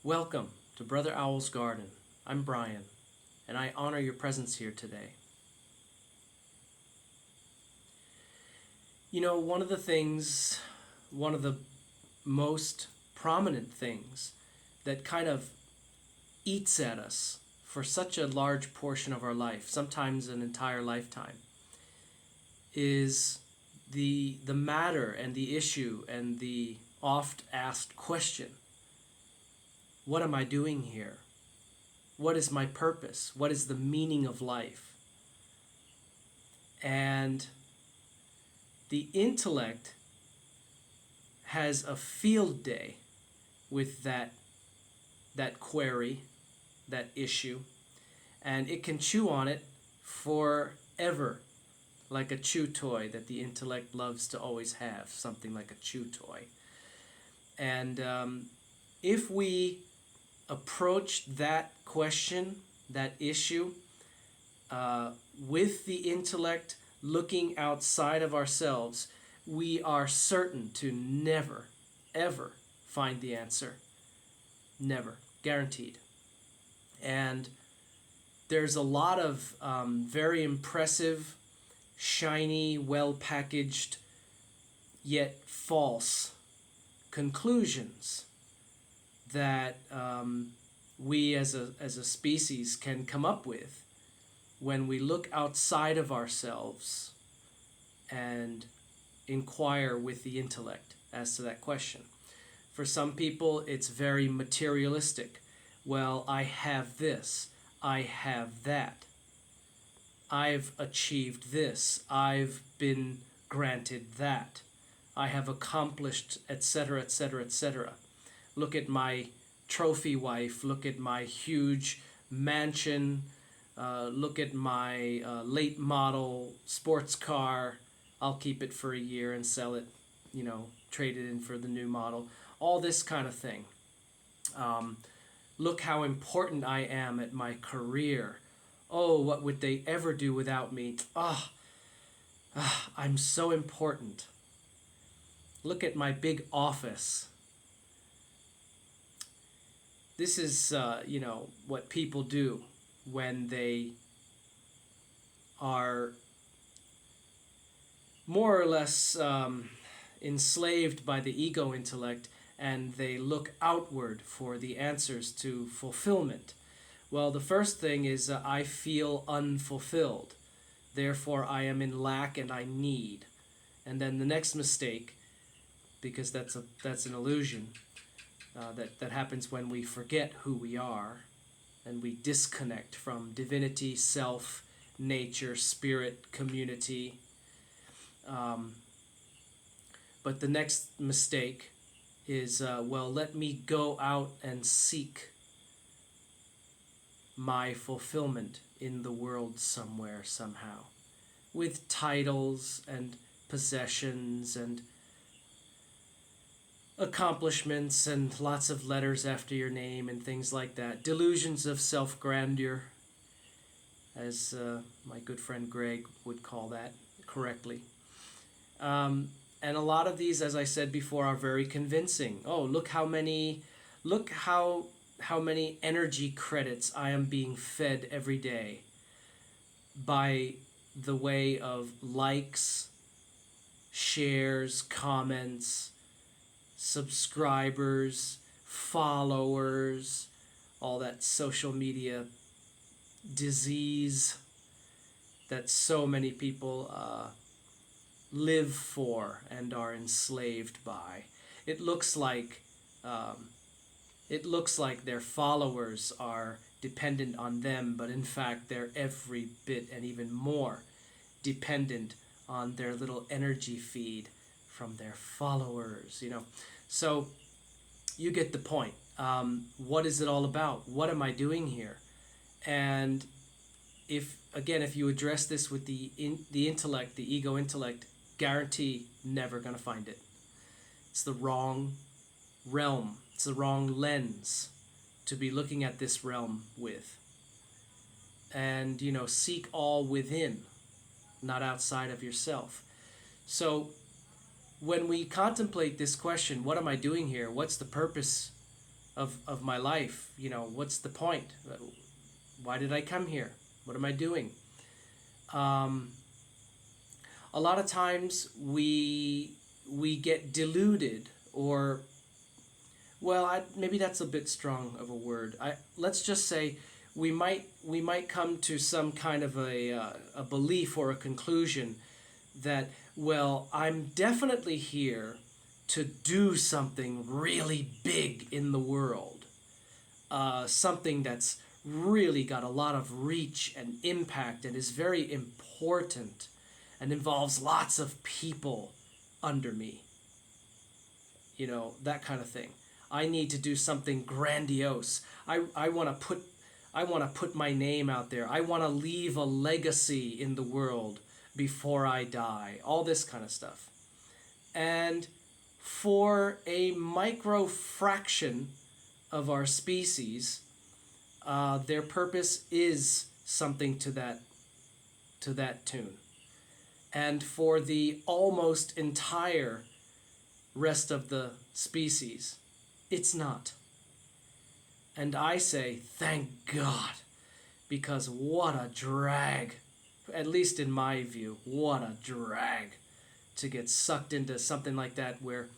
Welcome to Brother Owl's Garden. I'm Brian, and I honor your presence here today. You know, one of the most prominent things that kind of eats at us for such a large portion of our life, sometimes an entire lifetime, is the matter and the issue and the oft asked question: what am I doing here? What is my purpose? What is the meaning of life? And the intellect has a field day with that query, that issue, and it can chew on it forever, like a chew toy that the intellect loves to always have, something like a chew toy. And if we approach that question, that issue, with the intellect looking outside of ourselves, we are certain to never, ever find the answer. Never. Guaranteed. And there's a lot of very impressive, shiny, well packaged, yet false conclusions that we as a species can come up with when we look outside of ourselves and inquire with the intellect as to that question. For some people, it's very materialistic. Well, I have this, I have that, I've achieved this, I've been granted that, I have accomplished, etc., etc., etc. Look at my trophy wife, look at my huge mansion, look at my late model sports car. I'll keep it for a year and sell it, trade it in for the new model. All this kind of thing. Look how important I am at my career. Oh, what would they ever do without me? I'm so important. Look at my big office. This is, what people do when they are more or less enslaved by the ego intellect, and they look outward for the answers to fulfillment. Well, the first thing is I feel unfulfilled. Therefore, I am in lack and I need. And then the next mistake, because that's an illusion, that happens when we forget who we are and we disconnect from divinity, self, nature, spirit, community. But the next mistake is, let me go out and seek my fulfillment in the world somewhere, somehow, with titles and possessions and accomplishments and lots of letters after your name and things like that. Delusions of self-grandeur, as my good friend Greg would call that correctly. And a lot of these, as I said before, are very convincing. Oh, look how many energy credits I am being fed every day by the way of likes, shares, comments, subscribers, followers, all that social media disease that so many people live for and are enslaved by. It looks like their followers are dependent on them, but in fact they're every bit and even more dependent on their little energy feed from their followers. So you get the point. What is it all about? What am I doing here? And if you address this with the intellect, the ego intellect, guarantee never going to find it. It's the wrong realm. It's the wrong lens to be looking at this realm with. And, seek all within, not outside of yourself. So when we contemplate this question, what am I doing here? What's the purpose of my life. You know, what's the point? Why did I come here? What am I doing? Um, a lot of times we get deluded, or well, maybe that's a bit strong of a word. Let's just say we might come to some kind of a belief or a conclusion that, well, I'm definitely here to do something really big in the world, something that's really got a lot of reach and impact and is very important and involves lots of people under me. You know, that kind of thing. I need to do something grandiose. I want to put my name out there. I want to leave a legacy in the world before I die. All this kind of stuff. And for a micro fraction of our species, their purpose is something to that tune. And for the almost entire rest of the species, it's not. And I say, thank God, because what a drag, at least in my view, what a drag to get sucked into something like that, where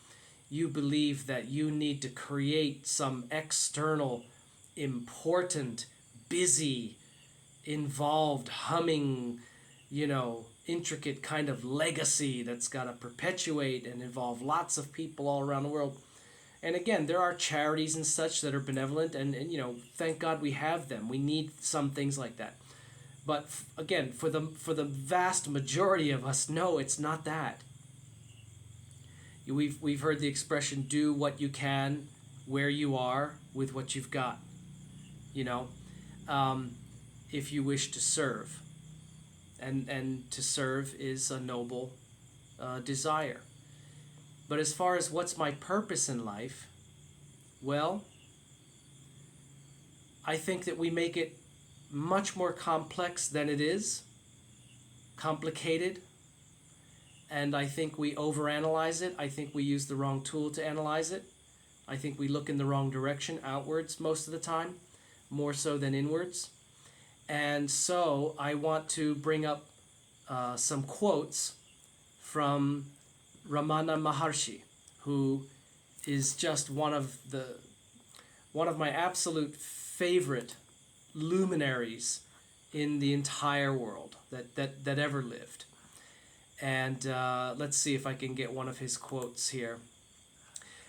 you believe that you need to create some external, important, busy, involved, humming, intricate kind of legacy that's got to perpetuate and involve lots of people all around the world. And again, there are charities and such that are benevolent, and thank God we have them. We need some things like that. But again, for the vast majority of us, no, it's not that. We've heard the expression, do what you can where you are with what you've got. If you wish to serve. And to serve is a noble desire. But as far as what's my purpose in life, well, I think that we make it much more complex than it is, complicated, and I think we overanalyze it. I think we use the wrong tool to analyze it. I think we look in the wrong direction, outwards most of the time, more so than inwards. And so I want to bring up some quotes from Ramana Maharshi, who is just one of my absolute favorite luminaries in the entire world that ever lived. And let's see if I can get one of his quotes here.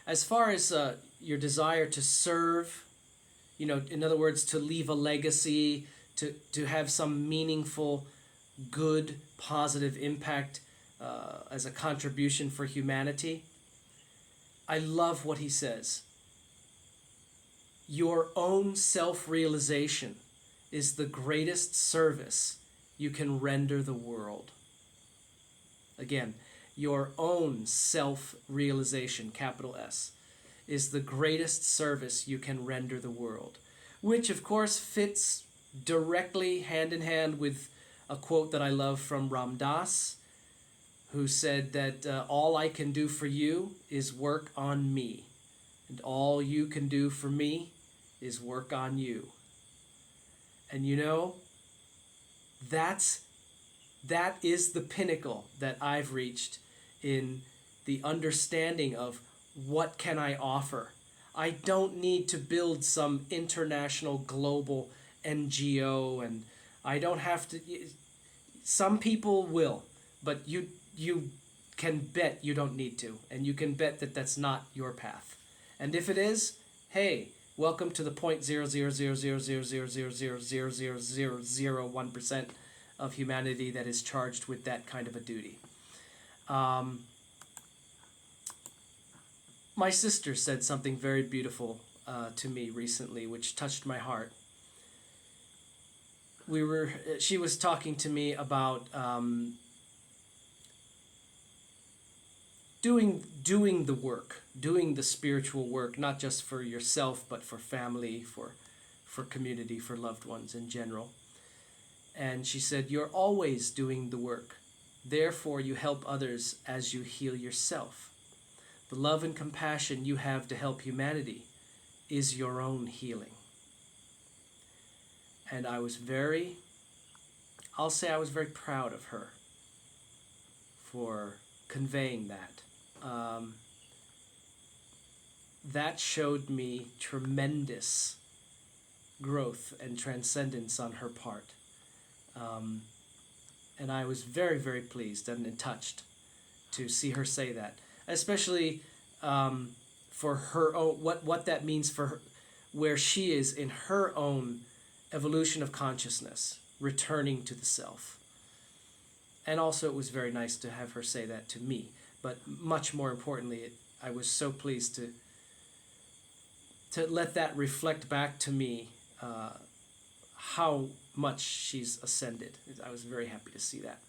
As far as your desire to serve, in other words, to leave a legacy, to have some meaningful, good, positive impact as a contribution for humanity, I love what he says. Your own self-realization is the greatest service you can render the world. Again, your own self-realization, capital S, is the greatest service you can render the world. Which, of course, fits directly hand in hand with a quote that I love from Ram Dass, who said that all I can do for you is work on me, and all you can do for me is work on you. And that is the pinnacle that I've reached in the understanding of what can I offer. I don't need to build some international global NGO, and I don't have to. Some people will, but you can bet you don't need to, and you can bet that that's not your path. And if it is, hey, welcome to the 0.0000000000001% of humanity that is charged with that kind of a duty. My sister said something very beautiful to me recently, which touched my heart. She was talking to me about doing the work, doing the spiritual work, not just for yourself, but for family, for community, for loved ones in general. And she said, you're always doing the work. Therefore, you help others as you heal yourself. The love and compassion you have to help humanity is your own healing. And I was I'll say I was very proud of her for conveying that. That showed me tremendous growth and transcendence on her part. And I was very, very pleased and touched to see her say that, especially for her own, what that means for her, where she is in her own evolution of consciousness, returning to the self. And also it was very nice to have her say that to me. But much more importantly, I was so pleased to let that reflect back to me how much she's ascended. I was very happy to see that.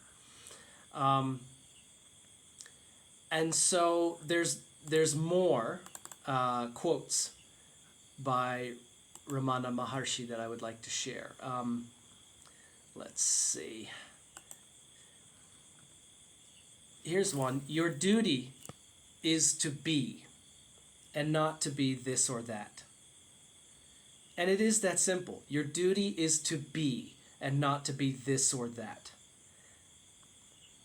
And so there's more quotes by Ramana Maharshi that I would like to share. Let's see. Here's one. Your duty is to be, and not to be this or that. And it is that simple. Your duty is to be, and not to be this or that.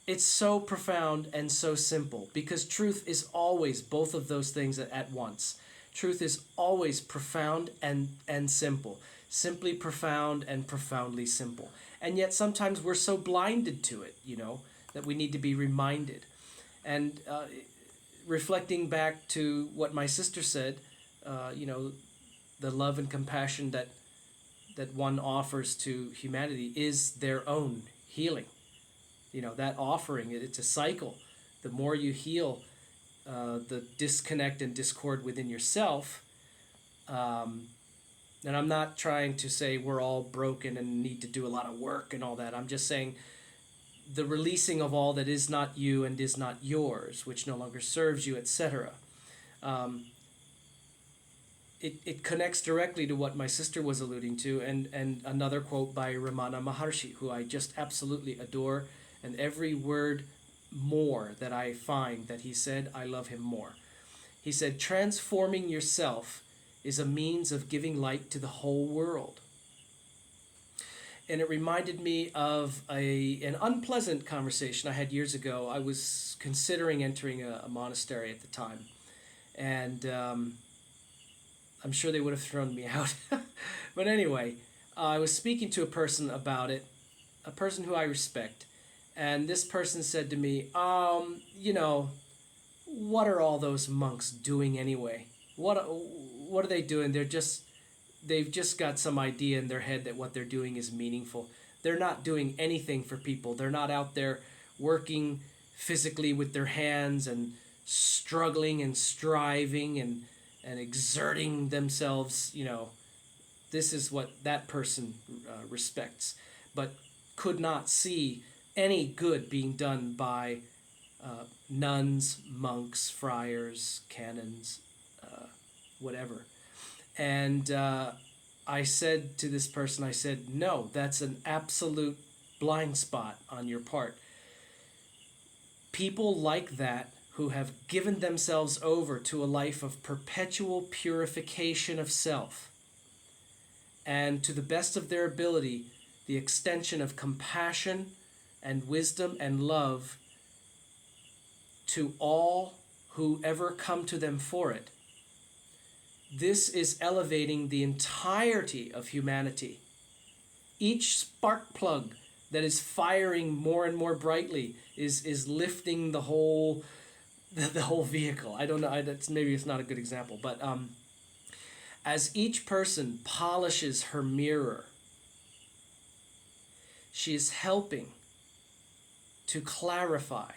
It's so profound and so simple, because truth is always both of those things at once. Truth is always profound and simple. Simply profound and profoundly simple. And yet sometimes we're so blinded to it, that we need to be reminded. And reflecting back to what my sister said, the love and compassion that one offers to humanity is their own healing. That offering, it's a cycle. The more you heal the disconnect and discord within yourself, and I'm not trying to say we're all broken and need to do a lot of work and all that. I'm just saying the releasing of all that is not you and is not yours, which no longer serves you, etc. It connects directly to what my sister was alluding to, and another quote by Ramana Maharshi, who I just absolutely adore, and every word more that I find that he said, I love him more. He said, transforming yourself is a means of giving light to the whole world. And it reminded me of an unpleasant conversation I had years ago. I was considering entering a monastery at the time. And I'm sure they would have thrown me out. But anyway, I was speaking to a person about it, a person who I respect. And this person said to me, what are all those monks doing anyway? What are they doing? They've just got some idea in their head that what they're doing is meaningful. They're not doing anything for people. They're not out there working physically with their hands and struggling and striving and exerting themselves. This is what that person respects, but could not see any good being done by nuns, monks, friars, canons, whatever. And I said to this person, I said, no, that's an absolute blind spot on your part. People like that who have given themselves over to a life of perpetual purification of self, and to the best of their ability, the extension of compassion and wisdom and love to all who ever come to them for it. This is elevating the entirety of humanity. Each spark plug that is firing more and more brightly is lifting the whole vehicle. I don't know. Maybe it's not a good example, but as each person polishes her mirror, she is helping to clarify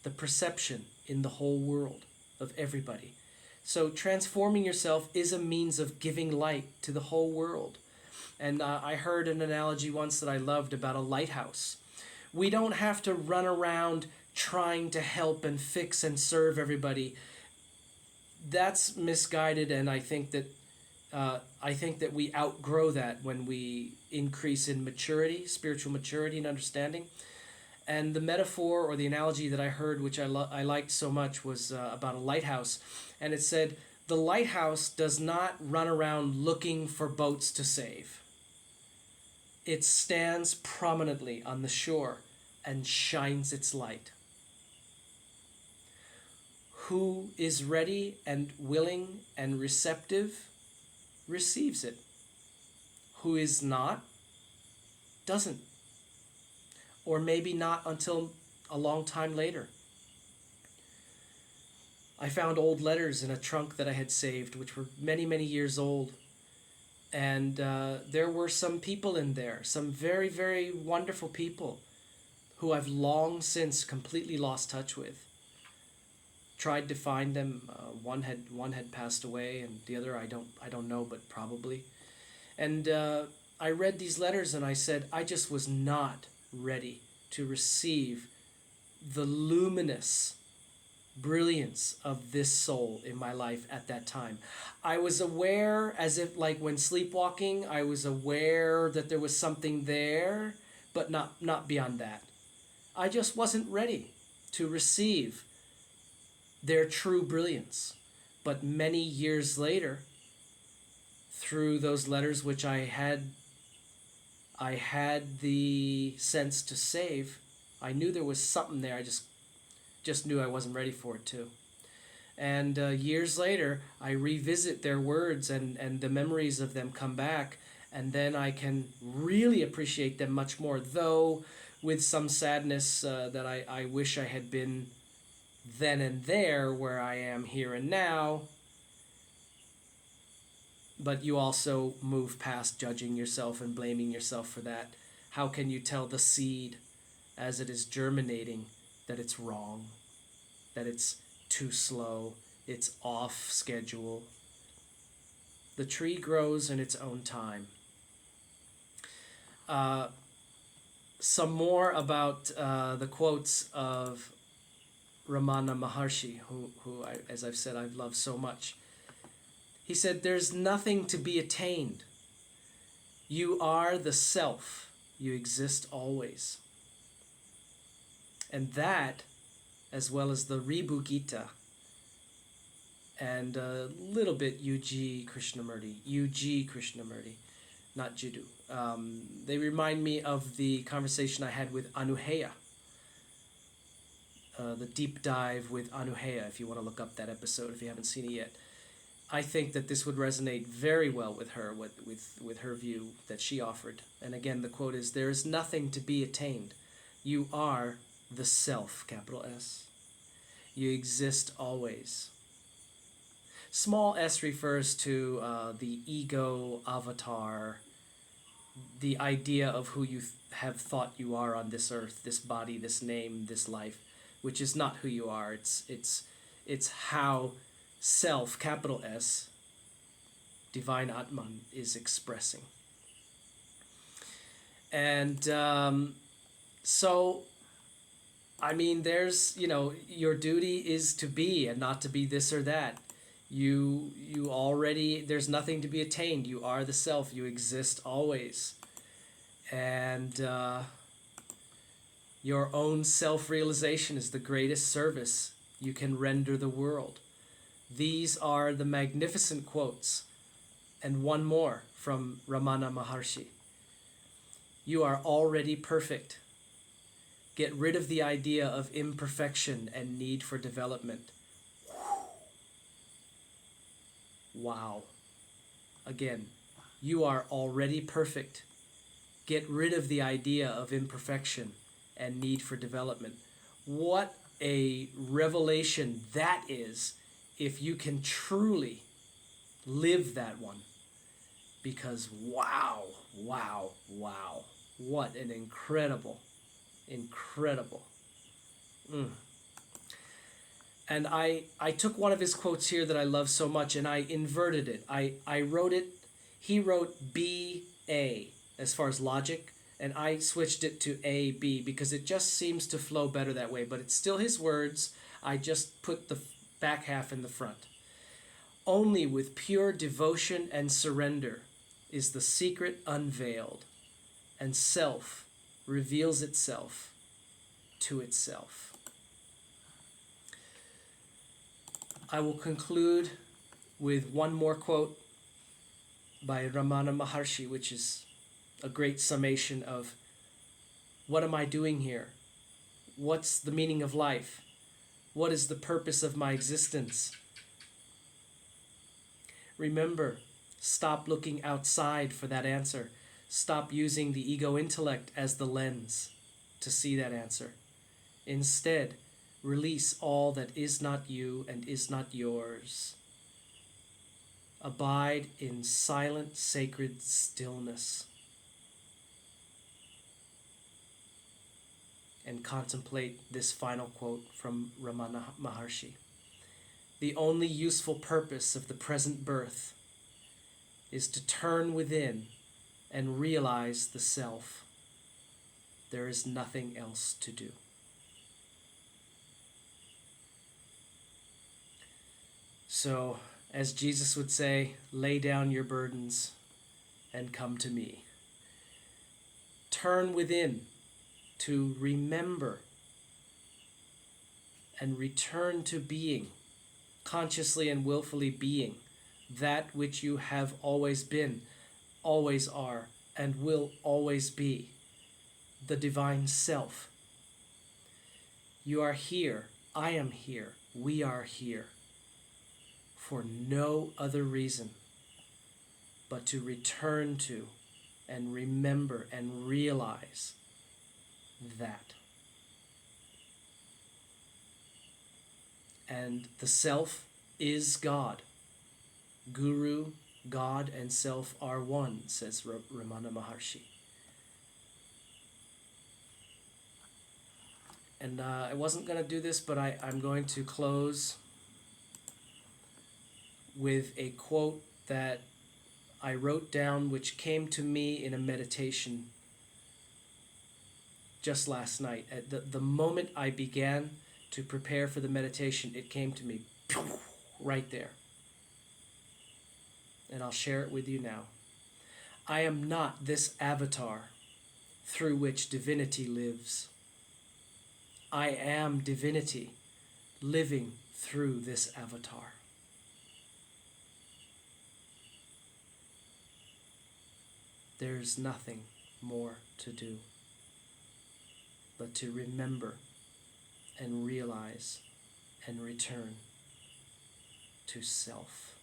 the perception in the whole world of everybody. So transforming yourself is a means of giving light to the whole world. And I heard an analogy once that I loved about a lighthouse. We don't have to run around trying to help and fix and serve everybody. That's misguided, and I think that we outgrow that when we increase in maturity, spiritual maturity and understanding. And the metaphor or the analogy that I heard, which I liked so much, was about a lighthouse. And it said, The lighthouse does not run around looking for boats to save. It stands prominently on the shore and shines its light. Who is ready and willing and receptive receives it. Who is not doesn't. Or maybe not until a long time later. I found old letters in a trunk that I had saved, which were many, many years old. And there were some people in there, some very, very wonderful people who I've long since completely lost touch with. Tried to find them. One had passed away, and the other I don't know, but probably. And I read these letters, and I said I just was not ready to receive the luminous brilliance of this soul in my life at that time. I was aware, as if like when sleepwalking, I was aware that there was something there, but not beyond that. I just wasn't ready to receive their true brilliance. But many years later, through those letters which I had the sense to save, I knew there was something there. I just knew I wasn't ready for it too. And years later, I revisit their words, and the memories of them come back, and then I can really appreciate them much more, though with some sadness that I wish I had been then and there where I am here and now. But you also move past judging yourself and blaming yourself for that. How can you tell the seed as it is germinating that it's wrong, that it's too slow, it's off schedule? The tree grows in its own time. Some more about the quotes of Ramana Maharshi, who as I've said, I've loved so much. He said, "There's nothing to be attained. You are the self. You exist always." And that, as well as the Ribhu Gita and a little bit UG Krishnamurti, not Jiddu. They remind me of the conversation I had with Anuheya, the deep dive with Anuheya, if you want to look up that episode if you haven't seen it yet. I think that this would resonate very well with her, with her view that she offered. And again, the quote is, "There is nothing to be attained. You are the self," capital S. You exist always. Small s refers to the ego avatar, the idea of who you have thought you are on this earth, this body, this name, this life, which is not who you are. It's how self, capital S, divine Atman, is expressing. And so, I mean, there's, your duty is to be and not to be this or that. You already, there's nothing to be attained. You are the self. You exist always. And your own self-realization is the greatest service you can render the world. These are the magnificent quotes. And one more from Ramana Maharshi. You are already perfect. Get rid of the idea of imperfection and need for development. Wow. Again, you are already perfect. Get rid of the idea of imperfection and need for development. What a revelation that is, if you can truly live that one. Because wow, what an incredible. And I took one of his quotes here that I love so much, and I inverted it. I wrote it, he wrote B-A as far as logic, and I switched it to A-B because it just seems to flow better that way, but it's still his words. I just put the back half in the front. Only with pure devotion and surrender is the secret unveiled, and self reveals itself to itself. I will conclude with one more quote by Ramana Maharshi, which is a great summation of what am I doing here? What's the meaning of life? What is the purpose of my existence? Remember, stop looking outside for that answer. Stop using the ego intellect as the lens to see that answer. Instead, release all that is not you and is not yours. Abide in silent, sacred stillness. And contemplate this final quote from Ramana Maharshi. The only useful purpose of the present birth is to turn within and realize the self. There is nothing else to do. So, as Jesus would say, lay down your burdens and come to me. Turn within to remember and return to being, consciously and willfully being, that which you have always been, always are, and will always be, the divine self. You are here, I am here, we are here, for no other reason but to return to and remember and realize that. And the self is God. Guru, God, and self are one, says Ramana Maharshi. And I wasn't going to do this, but I'm going to close with a quote that I wrote down, which came to me in a meditation just last night. At the moment I began to prepare for the meditation, it came to me right there. And I'll share it with you now. I am not this avatar through which divinity lives. I am divinity living through this avatar. There's nothing more to do but to remember and realize and return to self.